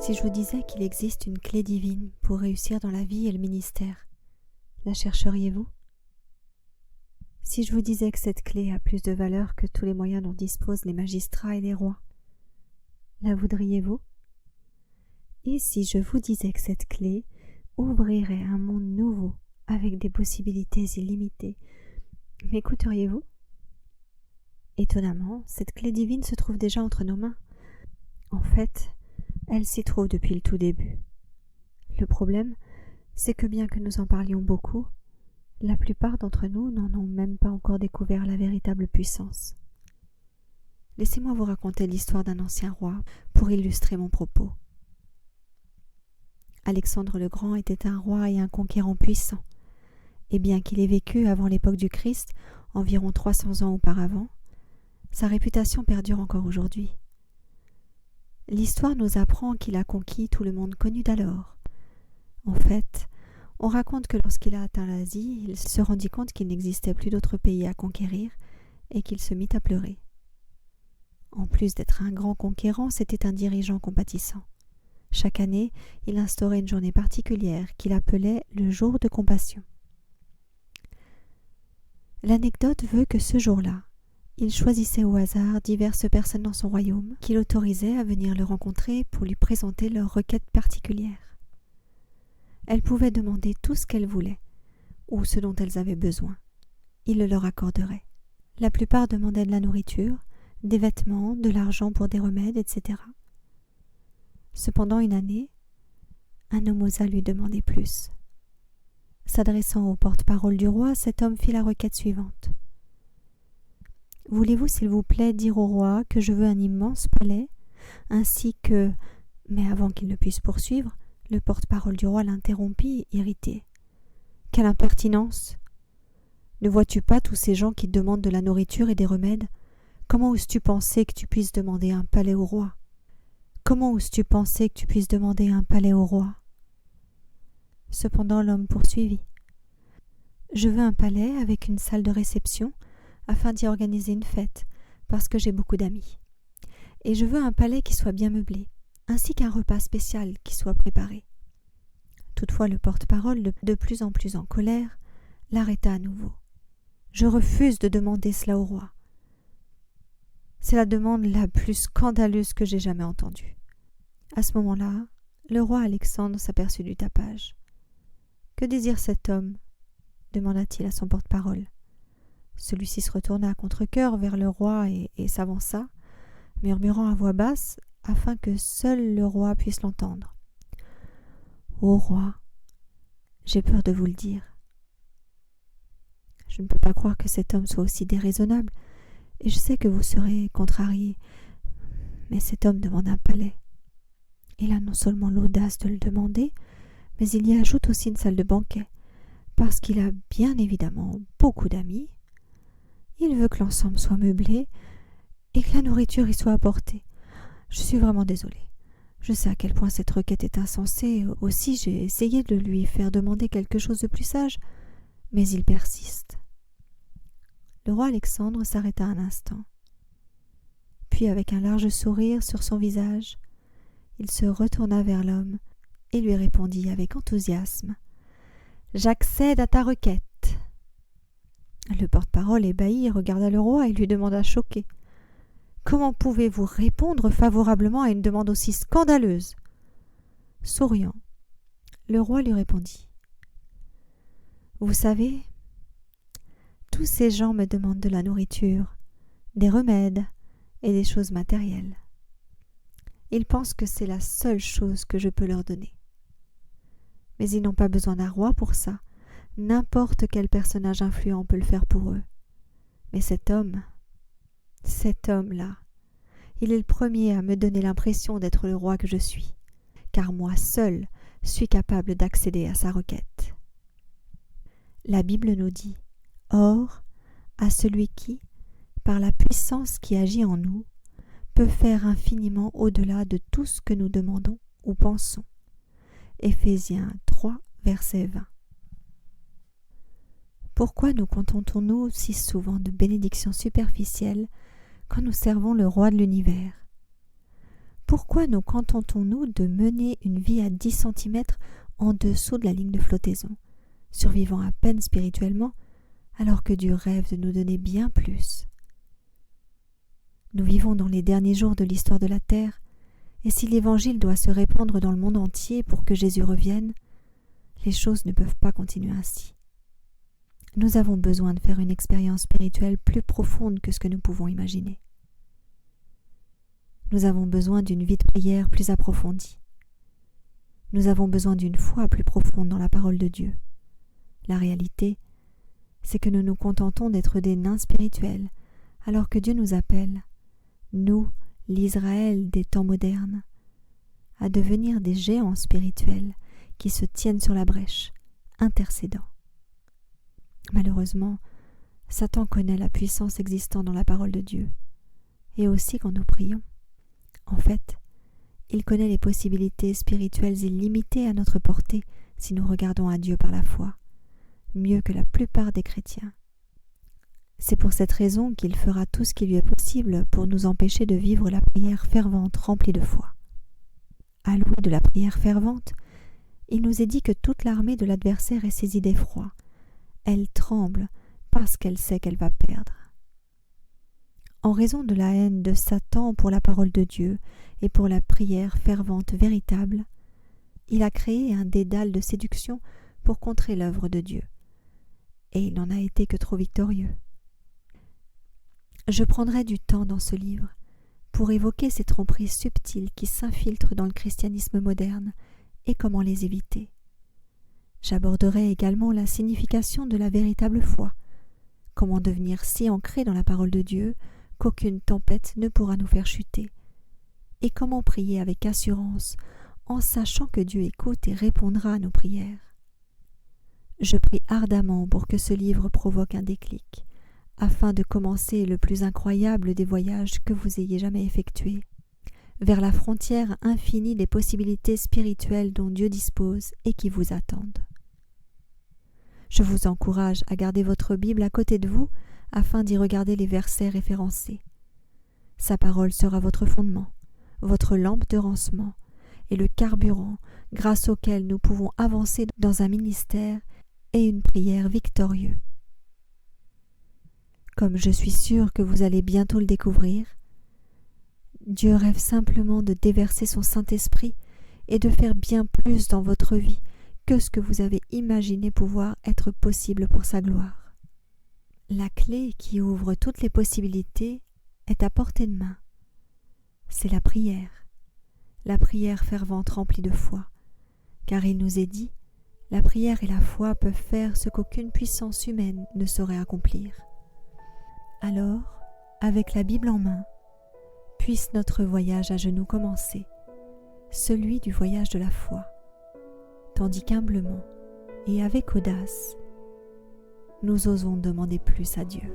Si je vous disais qu'il existe une clé divine pour réussir dans la vie et le ministère, la chercheriez-vous? Si je vous disais que cette clé a plus de valeur que tous les moyens dont disposent les magistrats et les rois, la voudriez-vous? Et si je vous disais que cette clé ouvrirait un monde nouveau avec des possibilités illimitées, m'écouteriez-vous? Étonnamment, cette clé divine se trouve déjà entre nos mains. En fait, elle s'y trouve depuis le tout début. Le problème, c'est que bien que nous en parlions beaucoup, la plupart d'entre nous n'en ont même pas encore découvert la véritable puissance. Laissez-moi vous raconter l'histoire d'un ancien roi pour illustrer mon propos. Alexandre le Grand était un roi et un conquérant puissant, et bien qu'il ait vécu avant l'époque du Christ, environ 300 ans auparavant, sa réputation perdure encore aujourd'hui. L'histoire nous apprend qu'il a conquis tout le monde connu d'alors. En fait, on raconte que lorsqu'il a atteint l'Asie, il se rendit compte qu'il n'existait plus d'autres pays à conquérir et qu'il se mit à pleurer. En plus d'être un grand conquérant, c'était un dirigeant compatissant. Chaque année, il instaurait une journée particulière qu'il appelait le jour de compassion. L'anecdote veut que ce jour-là, il choisissait au hasard diverses personnes dans son royaume qu'il autorisait à venir le rencontrer pour lui présenter leurs requêtes particulières. Elles pouvaient demander tout ce qu'elles voulaient, ou ce dont elles avaient besoin. Il le leur accorderait. La plupart demandaient de la nourriture, des vêtements, de l'argent pour des remèdes, etc. Cependant, une année, un homme osa lui demander plus. S'adressant au porte-parole du roi, cet homme fit la requête suivante. « Voulez-vous, s'il vous plaît, dire au roi que je veux un immense palais, ainsi que... » Mais avant qu'il ne puisse poursuivre, le porte-parole du roi l'interrompit, irrité. « Quelle impertinence! Ne vois-tu pas tous ces gens qui demandent de la nourriture et des remèdes? Comment oses-tu penser que tu puisses demander un palais au roi? Comment oses-tu penser que tu puisses demander un palais au roi ?» Cependant l'homme poursuivit. « Je veux un palais avec une salle de réception afin d'y organiser une fête, parce que j'ai beaucoup d'amis. Et je veux un palais qui soit bien meublé, ainsi qu'un repas spécial qui soit préparé. » Toutefois le porte-parole, de plus en plus en colère, l'arrêta à nouveau. « Je refuse de demander cela au roi. C'est la demande la plus scandaleuse que j'ai jamais entendue. » À ce moment-là, le roi Alexandre s'aperçut du tapage. « Que désire cet homme ?» demanda-t-il à son porte-parole. Celui-ci se retourna à contre-cœur vers le roi et s'avança, murmurant à voix basse afin que seul le roi puisse l'entendre. « Ô roi, j'ai peur de vous le dire. Je ne peux pas croire que cet homme soit aussi déraisonnable, et je sais que vous serez contrarié, mais cet homme demande un palais. Il a non seulement l'audace de le demander, mais il y ajoute aussi une salle de banquet, parce qu'il a bien évidemment beaucoup d'amis. Il veut que l'ensemble soit meublé et que la nourriture y soit apportée. Je suis vraiment désolée. Je sais à quel point cette requête est insensée. Aussi, j'ai essayé de lui faire demander quelque chose de plus sage, mais il persiste. » Le roi Alexandre s'arrêta un instant. Puis, avec un large sourire sur son visage, il se retourna vers l'homme et lui répondit avec enthousiasme. « J'accède à ta requête. » Le porte-parole ébahi regarda le roi et lui demanda choqué. « Comment pouvez-vous répondre favorablement à une demande aussi scandaleuse ?» Souriant, le roi lui répondit. « Vous savez, tous ces gens me demandent de la nourriture, des remèdes et des choses matérielles. Ils pensent que c'est la seule chose que je peux leur donner. Mais ils n'ont pas besoin d'un roi pour ça. N'importe quel personnage influent peut le faire pour eux. Mais cet homme-là, il est le premier à me donner l'impression d'être le roi que je suis, car moi seul suis capable d'accéder à sa requête. » La Bible nous dit « Or, à celui qui, par la puissance qui agit en nous, peut faire infiniment au-delà de tout ce que nous demandons ou pensons. » Éphésiens 3, verset 20. Pourquoi nous contentons-nous si souvent de bénédictions superficielles quand nous servons le roi de l'univers? Pourquoi nous contentons-nous de mener une vie à 10 centimètres en dessous de la ligne de flottaison, survivant à peine spirituellement, alors que Dieu rêve de nous donner bien plus? Nous vivons dans les derniers jours de l'histoire de la terre, et si l'Évangile doit se répandre dans le monde entier pour que Jésus revienne, les choses ne peuvent pas continuer ainsi. Nous avons besoin de faire une expérience spirituelle plus profonde que ce que nous pouvons imaginer. Nous avons besoin d'une vie de prière plus approfondie. Nous avons besoin d'une foi plus profonde dans la parole de Dieu. La réalité, c'est que nous nous contentons d'être des nains spirituels, alors que Dieu nous appelle, nous, l'Israël des temps modernes, à devenir des géants spirituels qui se tiennent sur la brèche, intercédant. Malheureusement, Satan connaît la puissance existant dans la parole de Dieu, et aussi quand nous prions. En fait, il connaît les possibilités spirituelles illimitées à notre portée si nous regardons à Dieu par la foi, mieux que la plupart des chrétiens. C'est pour cette raison qu'il fera tout ce qui lui est possible pour nous empêcher de vivre la prière fervente remplie de foi. À louer de la prière fervente, il nous est dit que toute l'armée de l'adversaire est saisie d'effroi. Elle tremble parce qu'elle sait qu'elle va perdre. En raison de la haine de Satan pour la parole de Dieu et pour la prière fervente véritable, il a créé un dédale de séduction pour contrer l'œuvre de Dieu. Et il n'en a été que trop victorieux. Je prendrai du temps dans ce livre pour évoquer ces tromperies subtiles qui s'infiltrent dans le christianisme moderne et comment les éviter. J'aborderai également la signification de la véritable foi, comment devenir si ancré dans la parole de Dieu qu'aucune tempête ne pourra nous faire chuter, et comment prier avec assurance en sachant que Dieu écoute et répondra à nos prières. Je prie ardemment pour que ce livre provoque un déclic, afin de commencer le plus incroyable des voyages que vous ayez jamais effectués, vers la frontière infinie des possibilités spirituelles dont Dieu dispose et qui vous attendent. Je vous encourage à garder votre Bible à côté de vous afin d'y regarder les versets référencés. Sa parole sera votre fondement, votre lampe de rancement et le carburant grâce auquel nous pouvons avancer dans un ministère et une prière victorieux. Comme je suis sûre que vous allez bientôt le découvrir, Dieu rêve simplement de déverser son Saint-Esprit et de faire bien plus dans votre vie que ce que vous avez imaginé pouvoir être possible pour sa gloire. La clé qui ouvre toutes les possibilités est à portée de main. C'est la prière fervente remplie de foi, car il nous est dit, la prière et la foi peuvent faire ce qu'aucune puissance humaine ne saurait accomplir. Alors, avec la Bible en main, puisse notre voyage à genoux commencer, celui du voyage de la foi, tandis qu'humblement et avec audace, nous osons demander plus à Dieu.